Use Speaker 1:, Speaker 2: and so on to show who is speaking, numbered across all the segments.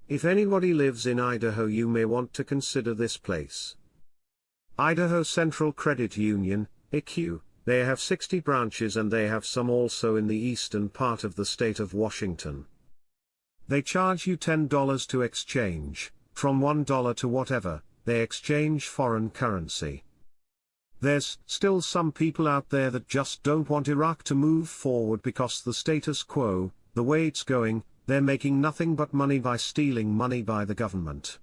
Speaker 1: If anybody lives in Idaho, you may want to consider this place. Idaho Central Credit Union, IQ. They have 60 branches and they have some also in the eastern part of the state of Washington. They charge you $10 to exchange, from $1 to whatever, they exchange foreign currency. There's still some people out there that just don't want Iraq to move forward because the status quo, the way it's going, they're making nothing but money by stealing money by the government.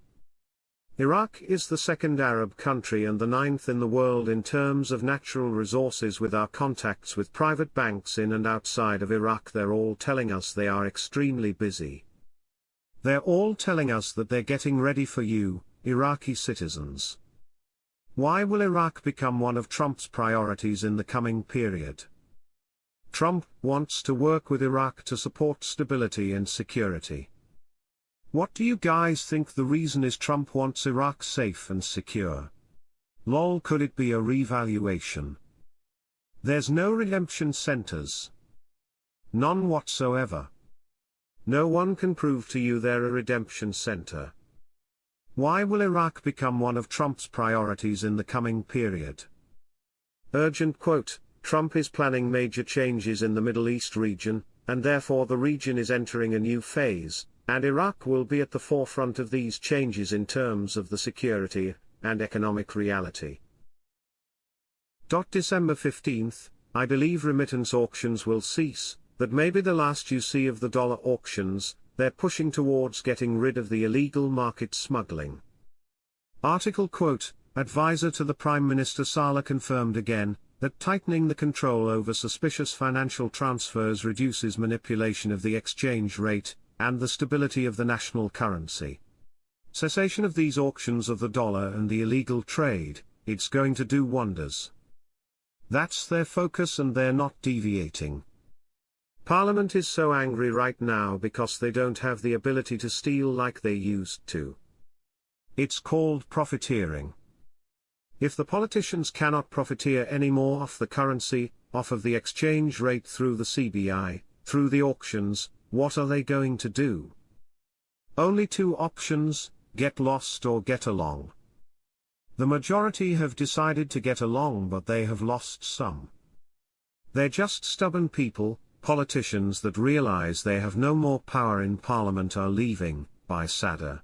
Speaker 1: Iraq is the second Arab country and the 9th in the world in terms of natural resources. With our contacts with private banks in and outside of Iraq, they're all telling us they are extremely busy. They're all telling us that they're getting ready for you, Iraqi citizens. Why will Iraq become one of Trump's priorities in the coming period? Trump wants to work with Iraq to support stability and security. What do you guys think the reason is Trump wants Iraq safe and secure? Lol, could it be a revaluation? There's no redemption centers. None whatsoever. No one can prove to you they're a redemption center. Why will Iraq become one of Trump's priorities in the coming period? Urgent quote, Trump is planning major changes in the Middle East region, and therefore the region is entering a new phase, and Iraq will be at the forefront of these changes in terms of the security and economic reality. December 15th, I believe remittance auctions will cease, that may be the last you see of the dollar auctions. They're pushing towards getting rid of the illegal market smuggling. Article quote, Advisor to the Prime Minister Saleh confirmed again, that tightening the control over suspicious financial transfers reduces manipulation of the exchange rate, and the stability of the national currency. Cessation of these auctions of the dollar and the illegal trade, it's going to do wonders. That's their focus and they're not deviating. Parliament is so angry right now because they don't have the ability to steal like they used to. It's called profiteering. If the politicians cannot profiteer anymore off the currency, off of the exchange rate through the CBI, through the auctions, what are they going to do? Only two options, get lost or get along. The majority have decided to get along, but they have lost some. They're just stubborn people. Politicians that realize they have no more power in Parliament are leaving, by Sadr.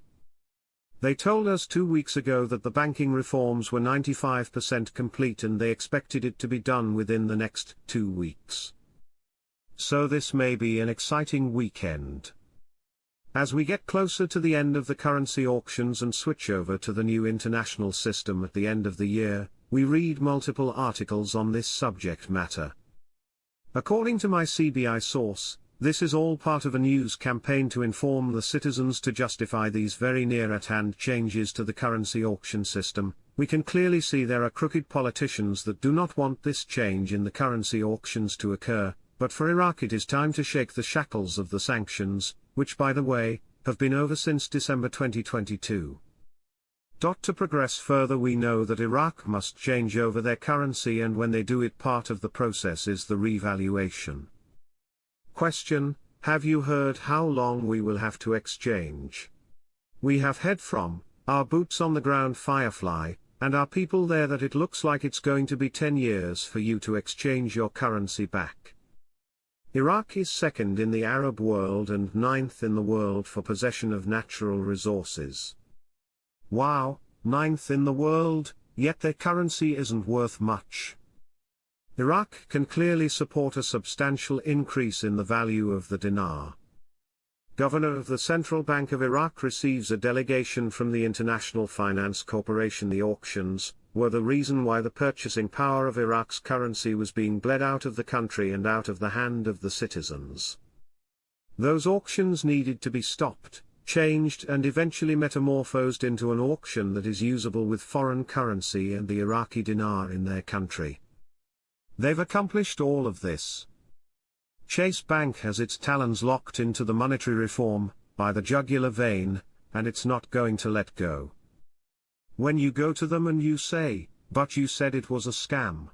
Speaker 1: They told us 2 weeks ago that the banking reforms were 95% complete and they expected it to be done within the next 2 weeks. So this may be an exciting weekend. As we get closer to the end of the currency auctions and switch over to the new international system at the end of the year, we read multiple articles on this subject matter. According to my CBI source, this is all part of a news campaign to inform the citizens to justify these very near-at-hand changes to the currency auction system. We can clearly see there are crooked politicians that do not want this change in the currency auctions to occur, but for Iraq it is time to shake the shackles of the sanctions, which by the way, have been over since December 2022. To progress further, we know that Iraq must change over their currency, and when they do it, part of the process is the revaluation. Question: have you heard how long we will have to exchange? We have heard from our boots on the ground Firefly, and our people there that it looks like it's going to be 10 years for you to exchange your currency back. Iraq is second in the Arab world and 9th in the world for possession of natural resources. Wow, 9th in the world, yet their currency isn't worth much. Iraq can clearly support a substantial increase in the value of the dinar. Governor of the Central Bank of Iraq receives a delegation from the International Finance Corporation. The auctions were the reason why the purchasing power of Iraq's currency was being bled out of the country and out of the hand of the citizens. Those auctions needed to be stopped, changed and eventually metamorphosed into an auction that is usable with foreign currency and the Iraqi dinar in their country. They've accomplished all of this. Chase Bank has its talons locked into the monetary reform, by the jugular vein, and it's not going to let go. When you go to them and you say, "But you said it was a scam,"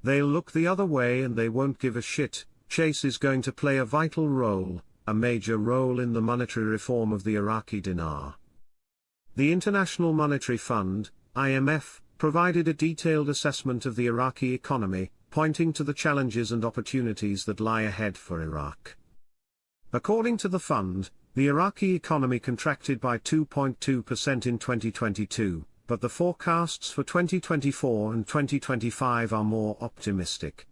Speaker 1: they'll look the other way and they won't give a shit. Chase is going to play a vital role, a major role in the monetary reform of the Iraqi dinar. The International Monetary Fund, IMF, provided a detailed assessment of the Iraqi economy, pointing to the challenges and opportunities that lie ahead for Iraq. According to the fund, the Iraqi economy contracted by 2.2% in 2022, but the forecasts for 2024 and 2025 are more optimistic.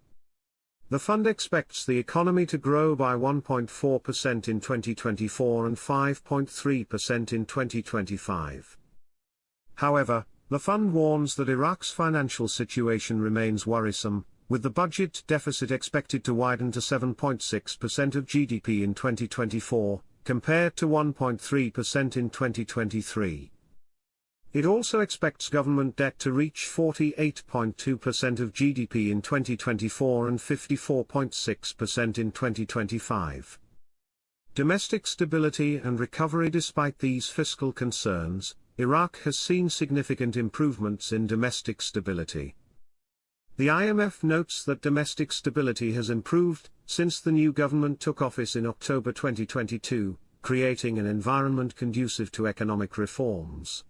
Speaker 1: The fund expects the economy to grow by 1.4% in 2024 and 5.3% in 2025. However, the fund warns that Iraq's financial situation remains worrisome, with the budget deficit expected to widen to 7.6% of GDP in 2024, compared to 1.3% in 2023. It also expects government debt to reach 48.2% of GDP in 2024 and 54.6% in 2025. Domestic stability and recovery. Despite these fiscal concerns, Iraq has seen significant improvements in domestic stability. The IMF notes that domestic stability has improved since the new government took office in October 2022, creating an environment conducive to economic reforms.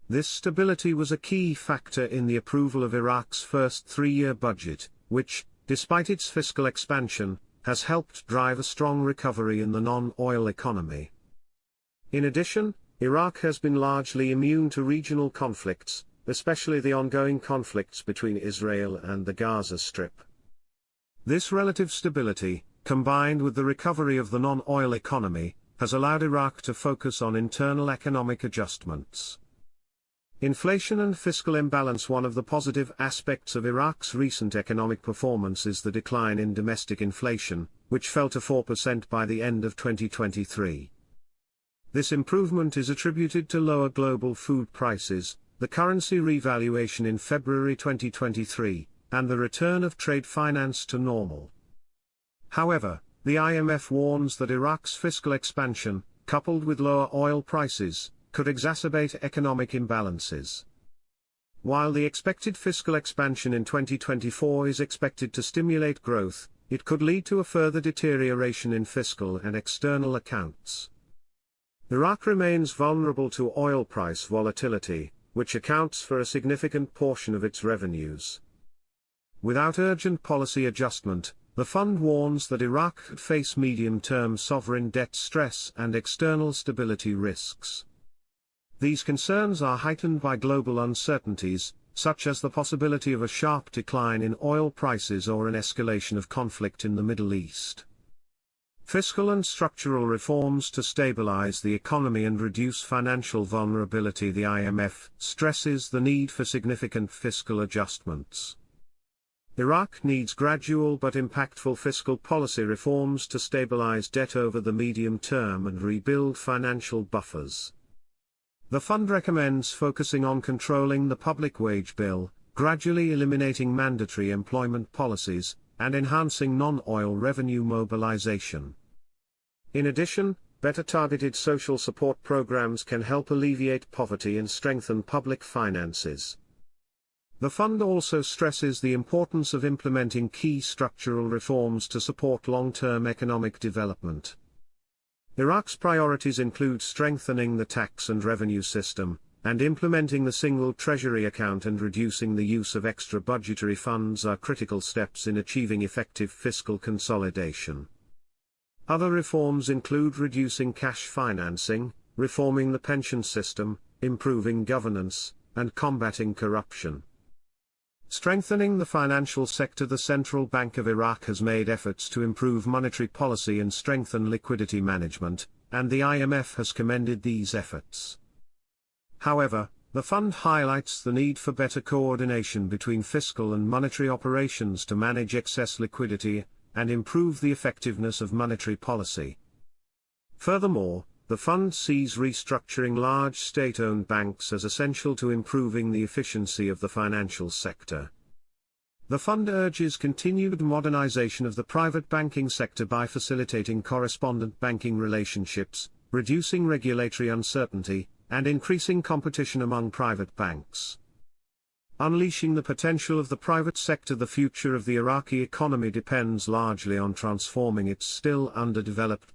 Speaker 1: This stability was a key factor in the approval of Iraq's first three-year budget, which, despite its fiscal expansion, has helped drive a strong recovery in the non-oil economy. In addition, Iraq has been largely immune to regional conflicts, especially the ongoing conflicts between Israel and the Gaza Strip. This relative stability, combined with the recovery of the non-oil economy, has allowed Iraq to focus on internal economic adjustments. Inflation and fiscal imbalance. One of the positive aspects of Iraq's recent economic performance is the decline in domestic inflation, which fell to 4% by the end of 2023. This improvement is attributed to lower global food prices, the currency revaluation in February 2023, and the return of trade finance to normal. However, the IMF warns that Iraq's fiscal expansion, coupled with lower oil prices, could exacerbate economic imbalances. While the expected fiscal expansion in 2024 is expected to stimulate growth, it could lead to a further deterioration in fiscal and external accounts. Iraq remains vulnerable to oil price volatility, which accounts for a significant portion of its revenues. Without urgent policy adjustment, the fund warns that Iraq could face medium-term sovereign debt stress and external stability risks. These concerns are heightened by global uncertainties, such as the possibility of a sharp decline in oil prices or an escalation of conflict in the Middle East. Fiscal and structural reforms to stabilize the economy and reduce financial vulnerability. The IMF stresses the need for significant fiscal adjustments. Iraq needs gradual but impactful fiscal policy reforms to stabilize debt over the medium term and rebuild financial buffers. The fund recommends focusing on controlling the public wage bill, gradually eliminating mandatory employment policies, and enhancing non-oil revenue mobilization. In addition, better targeted social support programs can help alleviate poverty and strengthen public finances. The fund also stresses the importance of implementing key structural reforms to support long-term economic development. Iraq's priorities include strengthening the tax and revenue system, and implementing the single treasury account and reducing the use of extra budgetary funds are critical steps in achieving effective fiscal consolidation. Other reforms include reducing cash financing, reforming the pension system, improving governance, and combating corruption. Strengthening the financial sector. The Central Bank of Iraq has made efforts to improve monetary policy and strengthen liquidity management, and the IMF has commended these efforts. However, the fund highlights the need for better coordination between fiscal and monetary operations to manage excess liquidity and improve the effectiveness of monetary policy. Furthermore, the fund sees restructuring large state-owned banks as essential to improving the efficiency of the financial sector. The fund urges continued modernization of the private banking sector by facilitating correspondent banking relationships, reducing regulatory uncertainty, and increasing competition among private banks. Unleashing the potential of the private sector. The future of the Iraqi economy depends largely on transforming its still underdeveloped